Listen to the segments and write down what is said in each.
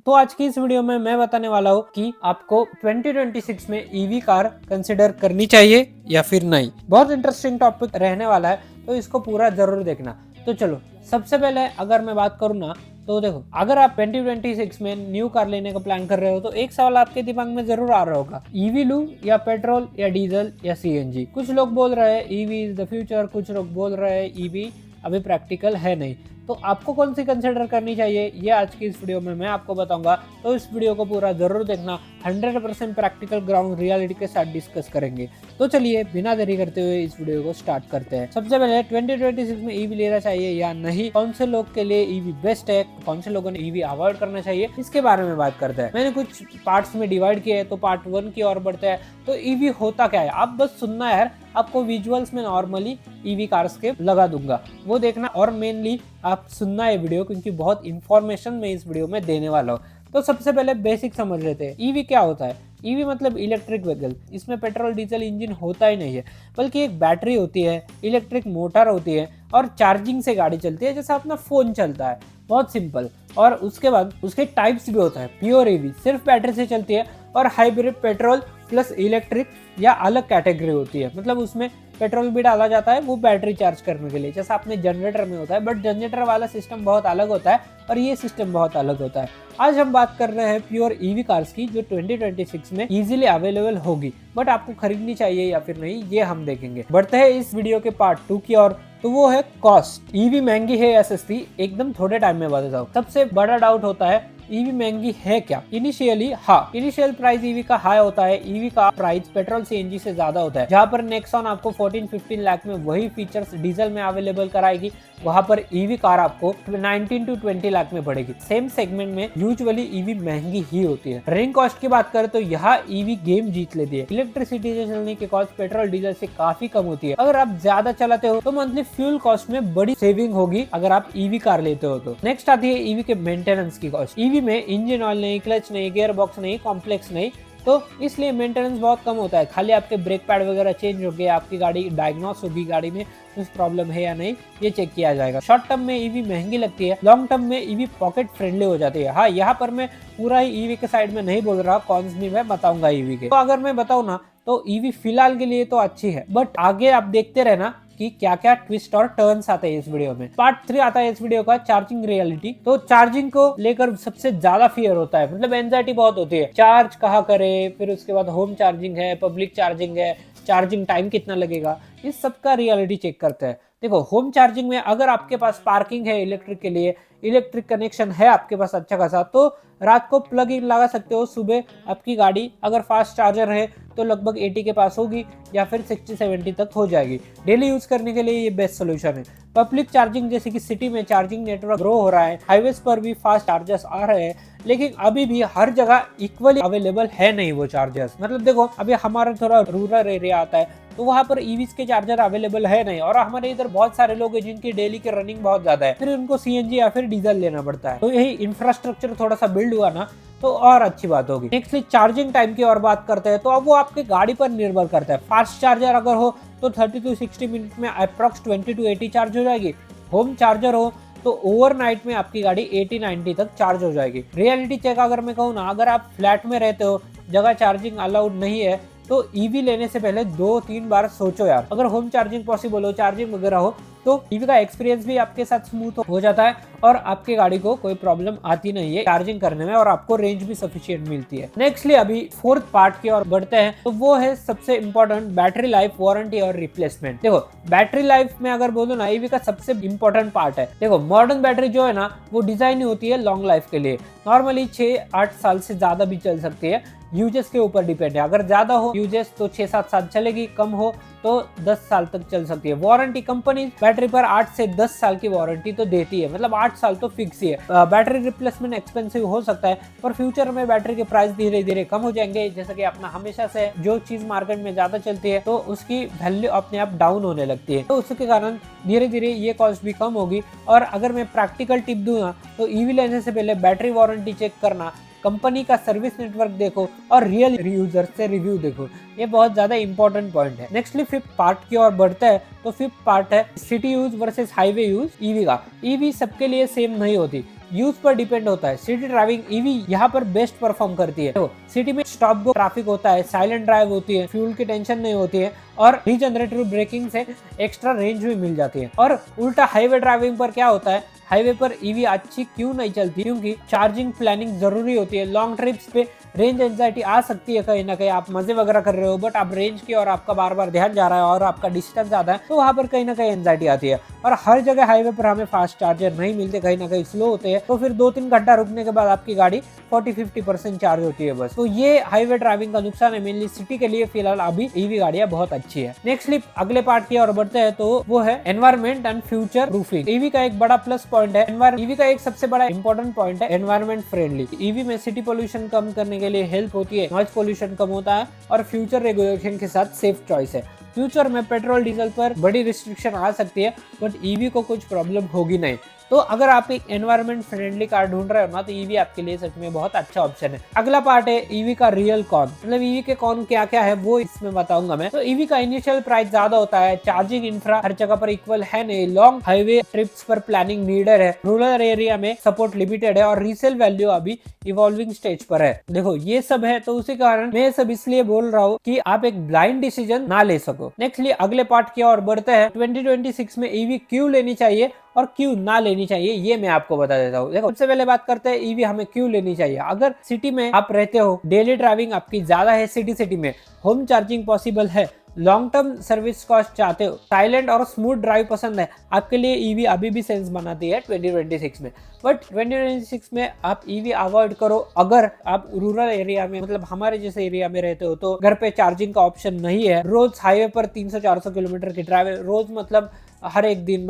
तो आज की इस वीडियो में मैं बताने वाला हूँ कि आपको 2026 में ईवी कार कंसिडर करनी चाहिए या फिर नहीं। बहुत इंटरेस्टिंग टॉपिक रहने वाला है, तो इसको पूरा जरूर देखना। तो चलो, सबसे पहले अगर मैं बात करूँ ना, तो देखो, अगर आप 2026 में न्यू कार लेने का प्लान कर रहे हो तो एक सवाल आपके दिमाग में जरूर आ रहा होगा, ईवी लूं या पेट्रोल या डीजल या सीएनजी। कुछ लोग बोल रहे हैं ईवी इज द फ्यूचर, कुछ लोग बोल रहे हैं ईवी अभी प्रैक्टिकल है नहीं। तो आपको कौन सी कंसिडर करनी चाहिए, ये आज की इस वीडियो में मैं आपको बताऊंगा। तो इस वीडियो को पूरा जरूर देखना, 100% प्रैक्टिकल ग्राउंड रियलिटी के साथ डिस्कस करेंगे। तो चलिए बिना देरी करते हुए इस वीडियो को स्टार्ट करते हैं। सबसे पहले 2026 में ईवी लेना चाहिए या नहीं, कौन से लोग के लिए ईवी बेस्ट है, कौन से लोगों ने ईवी अवॉइड करना चाहिए, इसके बारे में बात करते हैं। मैंने कुछ पार्ट्स में डिवाइड किया है, तो पार्ट 1 की ओर बढ़ते हैं। तो ईवी होता क्या है, आप बस सुनना यार, आपको विजुअल्स में नॉर्मली ईवी कार्स के लगा दूंगा, वो देखना। और मेनली आप सुनना है वीडियो, क्योंकि बहुत इंफॉर्मेशन मैं इस वीडियो में देने वाला हूँ। तो सबसे पहले बेसिक समझ लेते हैं, ईवी क्या होता है। ईवी मतलब इलेक्ट्रिक व्हीकल। इसमें पेट्रोल डीजल इंजन होता ही नहीं है, बल्कि एक बैटरी होती है, इलेक्ट्रिक मोटर होती है और चार्जिंग से गाड़ी चलती है, जैसे अपना फोन चलता है। बहुत सिंपल। और उसके बाद उसके टाइप्स भी होता है। प्योर ईवी सिर्फ बैटरी से चलती है, और हाइब्रिड पेट्रोल प्लस इलेक्ट्रिक या अलग कैटेगरी होती है, मतलब उसमें पेट्रोल भी डाला जाता है वो बैटरी चार्ज करने के लिए, जैसा अपने जनरेटर में होता है। बट जनरेटर वाला सिस्टम बहुत अलग होता है और ये सिस्टम बहुत अलग होता है। आज हम बात कर रहे हैं प्योर ईवी कार्स की, जो 2026 में इजीली अवेलेबल होगी, बट आपको खरीदनी चाहिए या फिर नहीं, ये हम देखेंगे। बढ़ते हैं इस वीडियो के पार्ट 2 की ओर। तो वो है कॉस्ट। ईवी महंगी है या सस्ती, एकदम थोड़े टाइम में बताता हूँ। सबसे बड़ा डाउट होता है ईवी महंगी है क्या। इनिशियली हाँ, इनिशियल प्राइस ईवी का हाई होता है। ईवी का प्राइस पेट्रोल सीएनजी से ज्यादा होता है। जहाँ पर नेक्सॉन आपको 14-15 लाख में वही फीचर्स डीजल में अवेलेबल कराएगी, वहां पर ईवी कार आपको 19 to 20 लाख में पड़ेगी। सेम सेगमेंट में यूजुअली ईवी महंगी ही होती है। रनिंग कॉस्ट की बात करें तो यहाँ ईवी गेम जीत लेती है। इलेक्ट्रिसिटी से चलने की कॉस्ट पेट्रोल डीजल से काफी कम होती है। अगर आप ज्यादा चलाते हो तो मंथली फ्यूल कॉस्ट में बड़ी सेविंग होगी अगर आप ईवी कार लेते हो तो। नेक्स्ट आती है ईवी के मेंटेनेंस की कॉस्ट। ईवी में इंजन ऑयल नहीं, क्लच नहीं, गियर बॉक्स नहीं, कॉम्प्लेक्स नहीं, तो इसलिए मेंटेनेंस बहुत कम होता है। खाली आपके ब्रेक पैड वगैरह चेंज हो गए, आपकी गाड़ी डायग्नोस होगी, गाड़ी में कुछ प्रॉब्लम है या नहीं ये चेक किया जाएगा। शॉर्ट टर्म में ईवी महंगी लगती है, लॉन्ग टर्म में ईवी पॉकेट फ्रेंडली हो जाती है। हाँ, यहाँ पर मैं पूरा ही ईवी के साइड में नहीं बोल रहा, कॉन्स भी मैं बताऊंगा ईवी के। तो अगर मैं बताऊँ ना, तो ईवी फिलहाल के लिए तो अच्छी है, बट आगे आप देखते रहना कि क्या क्या ट्विस्ट और टर्न्स आते हैं इस वीडियो में। पार्ट 3 आता है इस वीडियो का, चार्जिंग रियलिटी। तो चार्जिंग को लेकर सबसे ज्यादा फियर होता है, मतलब एंजाइटी बहुत होती है। चार्ज कहाँ करे, फिर उसके बाद होम चार्जिंग है, पब्लिक चार्जिंग है, चार्जिंग टाइम कितना लगेगा, इस सब का रियलिटी चेक करते हैं। देखो, होम चार्जिंग में अगर आपके पास पार्किंग है इलेक्ट्रिक के लिए, इलेक्ट्रिक कनेक्शन है आपके पास अच्छा खासा, तो रात को प्लग इन लगा सकते हो। सुबह आपकी गाड़ी अगर फास्ट चार्जर है तो लगभग 80 के पास होगी या फिर 60-70 तक हो जाएगी। डेली यूज करने के लिए ये बेस्ट सोल्यूशन है। पब्लिक चार्जिंग, जैसे कि सिटी में चार्जिंग नेटवर्क ग्रो हो रहा है, हाईवेज पर भी फास्ट चार्जर्स आ रहे हैं, लेकिन अभी भी हर जगह इक्वली अवेलेबल है नहीं वो चार्जर्स। मतलब देखो, अभी हमारा थोड़ा रूरल एरिया आता है तो वहाँ पर ईवीज के चार्जर अवेलेबल है नहीं, और हमारे इधर बहुत सारे लोग हैं जिनकी डेली की रनिंग बहुत ज्यादा है, फिर उनको सीएनजी या फिर डीजल लेना पड़ता है। तो यही इंफ्रास्ट्रक्चर थोड़ा सा बिल्ड हुआ ना, तो और अच्छी बात होगी। नेक्स्ट चार्जिंग टाइम की और बात करते हैं, तो अब वो आपके गाड़ी पर निर्भर करता है। फास्ट चार्जर अगर हो तो 30 to 60 मिनट में अप्रॉक्स 20 to 80 चार्ज हो जाएगी। होम चार्जर हो तो ओवरनाइट में आपकी गाड़ी 80-90 तक चार्ज हो जाएगी। रियलिटी चेक अगर मैं कहूँ ना, अगर आप फ्लैट में रहते हो, जगह चार्जिंग अलाउड नहीं है, तो ईवी लेने से पहले 2-3 बार सोचो यार। अगर होम चार्जिंग पॉसिबल हो, चार्जिंग वगैरह हो, तो ईवी का एक्सपीरियंस भी आपके साथ स्मूथ हो जाता है और आपके गाड़ी को कोई प्रॉब्लम आती नहीं है चार्जिंग करने में, और आपको रेंज भी सफिशिएंट मिलती है। नेक्स्टली अभी फोर्थ पार्ट की ओर बढ़ते हैं, तो वो है सबसे इंपॉर्टेंट, बैटरी लाइफ, वारंटी और रिप्लेसमेंट। देखो, बैटरी लाइफ में अगर बोलो ना, ईवी का सबसे इंपॉर्टेंट पार्ट है। देखो, मॉडर्न बैटरी जो है ना, वो डिजाइन होती है लॉन्ग लाइफ के लिए। नॉर्मली 6-8 साल से ज्यादा भी चल सकती है, यूजेस के ऊपर डिपेंड है। अगर ज्यादा हो यूजेस तो 6-7 साल चलेगी, कम हो तो 10 साल तक चल सकती है। वारंटी, कंपनी बैटरी पर 8 से 10 साल की वारंटी तो देती है, मतलब 8 साल तो फिक्स ही है। बैटरी रिप्लेसमेंट एक्सपेंसिव हो सकता है, पर फ्यूचर में बैटरी के प्राइस धीरे धीरे कम हो जाएंगे। जैसे कि अपना हमेशा से जो चीज मार्केट में ज्यादा चलती है तो उसकी वैल्यू अपने आप डाउन होने लगती है, तो उसके कारण धीरे धीरे ये कॉस्ट भी कम होगी। और अगर मैं प्रैक्टिकल टिप दूंगा तो ईवी लेने से पहले बैटरी वारंटी चेक करना, कंपनी का सर्विस नेटवर्क देखो और रियल यूजर से रिव्यू देखो, ये बहुत ज्यादा इंपॉर्टेंट पॉइंट है। नेक्स्टली फिफ्थ पार्ट की ओर बढ़ते हैं, तो फिफ्थ पार्ट है city use versus highway use EV का। ईवी सबके लिए सेम नहीं होती, यूज पर डिपेंड होता है। सिटी ड्राइविंग ईवी यहाँ पर बेस्ट परफॉर्म करती है। तो सिटी में स्टॉप गो ट्रैफिक होता है, साइलेंट ड्राइव होती है, फ्यूल की टेंशन नहीं होती है और रीजनरेटिव ब्रेकिंग से एक्स्ट्रा रेंज भी मिल जाती है। और उल्टा हाईवे ड्राइविंग पर क्या होता है, हाईवे पर ईवी अच्छी क्यों नहीं चलती, क्योंकि चार्जिंग प्लानिंग जरूरी होती है। लॉन्ग ट्रिप्स पे रेंज एंजाइटी आ सकती है, कहीं ना कहीं आप मजे वगैरह कर रहे हो बट आप रेंज की और आपका बार बार ध्यान जा रहा है और आपका डिस्टेंस ज्यादा है, तो वहाँ पर कहीं ना कहीं एंजाइटी आती है। और हर जगह हाईवे पर हमें फास्ट चार्जर नहीं मिलते, कहीं ना कहीं स्लो होते हैं, तो फिर 2-3 घंटा रुकने के बाद आपकी गाड़ी 40-50% चार्ज होती है बस। तो ये हाईवे ड्राइविंग का नुकसान है मेनली सिटी के लिए। फिलहाल अभी ईवी गाड़ियां बहुत अच्छी है। नेक्स्टली अगले पार्ट की ओर बढ़ते हैं, तो वो है environment and future proofing. EV का एक बड़ा प्लस पॉइंट है, ईवी का एक सबसे बड़ा इंपॉर्टेंट पॉइंट है एनवायरमेंट फ्रेंडली। ईवी में सिटी पोल्यूशन कम करने के लिए हेल्प होती है, नॉइज पोल्यूशन कम होता है और फ्यूचर रेगुलेशन के साथ सेफ चॉइस है। फ्यूचर में पेट्रोल डीजल पर बड़ी रिस्ट्रिक्शन आ सकती है बट ईवी को कुछ प्रॉब्लम होगी नहीं। तो अगर आप एक एनवायरमेंट फ्रेंडली कार ढूंढ रहे हो ना, तो ईवी आपके लिए सच में बहुत अच्छा ऑप्शन है। अगला पार्ट है ईवी का रियल कॉन, मतलब ईवी के कॉन क्या क्या है वो इसमें बताऊंगा मैं। तो ईवी का इनिशियल प्राइस ज्यादा होता है, चार्जिंग इंफ्रा हर जगह पर इक्वल है नहीं, लॉन्ग हाईवे ट्रिप्स पर प्लानिंग नीडेड है, रूरल एरिया में सपोर्ट लिमिटेड है और रीसेल वैल्यू अभी इवॉल्विंग स्टेज पर है। देखो ये सब है, तो उसी कारण मैं सब इसलिए बोल रहा हूँ कि आप एक ब्लाइंड डिसीजन ना ले सको। नेक्स्टली अगले पार्ट की ओर बढ़ते हैं, 2026 में ईवी क्यों लेनी चाहिए और क्यों ना लेनी चाहिए ये मैं आपको बता देता हूँ। देखो सबसे पहले बात करते हैं ईवी हमें क्यों लेनी चाहिए। अगर सिटी में आप रहते हो, डेली ड्राइविंग आपकी ज्यादा है, सिटी में होम चार्जिंग पॉसिबल है, लॉन्ग टर्म सर्विस कॉस्ट चाहते हो, साइलेंट और स्मूथ ड्राइव पसंद है, आपके लिए ईवी अभी भी सेंस बनाती है 2026 में। बट 2026 में आप ईवी अवॉइड करो अगर आप रूरल एरिया में, मतलब हमारे जैसे एरिया में रहते हो, तो घर पे चार्जिंग का ऑप्शन नहीं है, रोज हाईवे पर 300-400 किलोमीटर की ड्राइव है, रोज मतलब हर एक दिन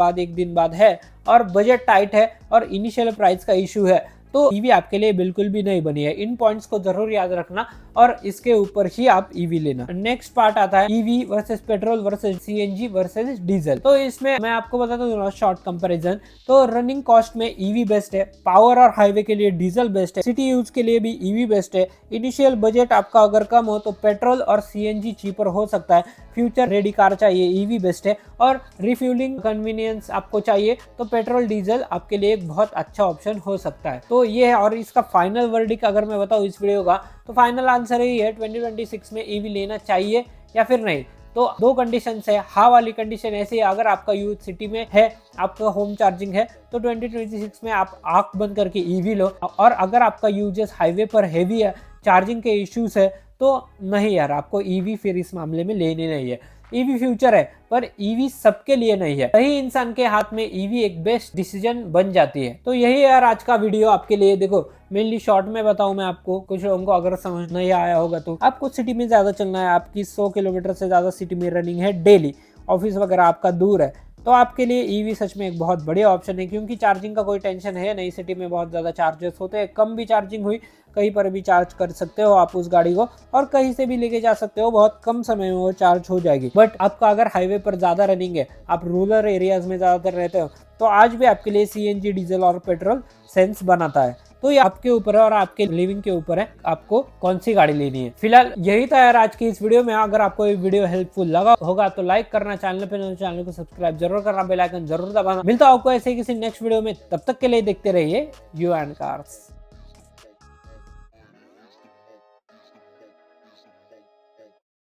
बाद है और बजट टाइट है और इनिशियल प्राइस का इशू है, तो ईवी आपके लिए बिल्कुल भी नहीं बनी है। इन पॉइंट्स को जरूर याद रखना और इसके ऊपर ही आप ईवी लेना। नेक्स्ट पार्ट आता है EV versus petrol versus CNG versus diesel. तो इसमें मैं आपको बताता हूँ शॉर्ट कंपैरिजन। तो रनिंग कॉस्ट में ईवी बेस्ट है, पावर और हाईवे के लिए डीजल बेस्ट है, सिटी यूज के लिए भी ईवी बेस्ट है। इनिशियल बजट आपका अगर कम हो तो पेट्रोल और सीएनजी चीपर हो सकता है। फ्यूचर रेडी कार चाहिए, ईवी बेस्ट है। और रिफ्यूलिंग कन्वीनियंस आपको चाहिए तो पेट्रोल डीजल आपके लिए एक बहुत अच्छा ऑप्शन हो सकता है। तो ये है। और इसका फाइनल वर्डिक्ट अगर मैं बताऊं इस वीडियो का, तो फाइनल आंसर यही है 2026 में ईवी लेना चाहिए या फिर नहीं। तो दो कंडीशन है। हाँ वाली कंडीशन ऐसी है, अगर आपका यूज सिटी में है, आपका होम चार्जिंग है, तो 2026 में आप आंख बंद करके ईवी लो। और अगर आपका यूजेस हाईवे पर हेवी है, चार्जिंग के इश्यूज है, तो नहीं यार, आपको ईवी फिर इस मामले में लेनी नहीं है। ईवी फ्यूचर है पर ईवी सबके लिए नहीं है। सही इंसान के हाथ में ईवी एक बेस्ट डिसीजन बन जाती है। तो यही यार आज का वीडियो आपके लिए। देखो मेनली शॉर्ट में बताऊं मैं आपको, कुछ लोगों को अगर समझ नहीं आया होगा तो आपको सिटी में ज्यादा चलना है, आपकी 100 किलोमीटर से ज्यादा सिटी में रनिंग है डेली, ऑफिस वगैरह आपका दूर है, तो आपके लिए ईवी सच में एक बहुत बढ़िया ऑप्शन है। क्योंकि चार्जिंग का कोई टेंशन है नहीं, सिटी में बहुत ज़्यादा चार्जेस होते हैं, कम भी चार्जिंग हुई कहीं पर भी चार्ज कर सकते हो आप उस गाड़ी को और कहीं से भी लेके जा सकते हो, बहुत कम समय में वो चार्ज हो जाएगी। बट आपका अगर हाईवे पर ज़्यादा रनिंग है, आप रूरल एरियाज में ज़्यादातर रहते हो, तो आज भी आपके लिए सीएनजी, डीजल और पेट्रोल सेंस बनाता है। तो ये आपके ऊपर है और आपके लिविंग के ऊपर है, आपको कौन सी गाड़ी लेनी है। फिलहाल यही था यार आज की इस वीडियो में। अगर आपको ये वीडियो हेल्पफुल लगा होगा तो लाइक करना, चैनल को सब्सक्राइब जरूर करना, बेल आइकन जरूर दबाना। मिलता हूं आपको ऐसे किसी नेक्स्ट वीडियो में, तब तक के लिए देखते रहिए यू एंड कार्स।